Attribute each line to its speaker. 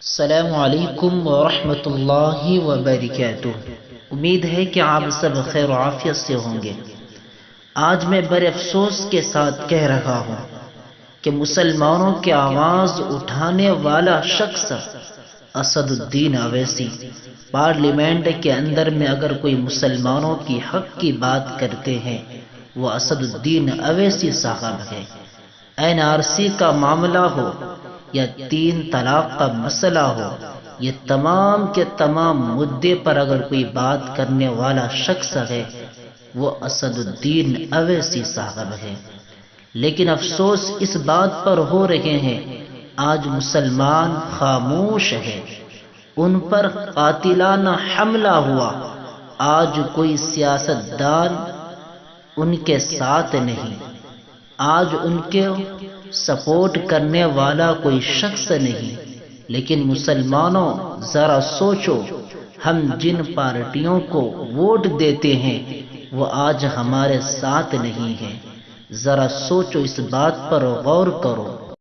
Speaker 1: السلام علیکم ورحمۃ اللہ وبرکاتہ۔ امید ہے کہ آپ سب خیر و عافیت سے ہوں گے۔ آج میں بڑے افسوس کے ساتھ کہہ رہا ہوں کہ مسلمانوں کی آواز اٹھانے والا شخص اسد الدین اویسی پارلیمنٹ کے اندر میں اگر کوئی مسلمانوں کی حق کی بات کرتے ہیں وہ اسد الدین اویسی صاحب ہے۔ این آر سی کا معاملہ ہو یا 3 طلاق کا مسئلہ ہو، یہ تمام کے تمام مدے پر اگر کوئی بات کرنے والا شخص ہے وہ اسد الدین اویسی صاحب ہے۔ لیکن افسوس اس بات پر ہو رہے ہیں آج مسلمان خاموش ہے، ان پر قاتلانہ حملہ ہوا، آج کوئی سیاستدان ان کے ساتھ نہیں، آج ان کے سپورٹ کرنے والا کوئی شخص نہیں۔ لیکن مسلمانوں ذرا سوچو، ہم جن پارٹیوں کو ووٹ دیتے ہیں وہ آج ہمارے ساتھ نہیں ہیں۔ ذرا سوچو، اس بات پر غور کرو۔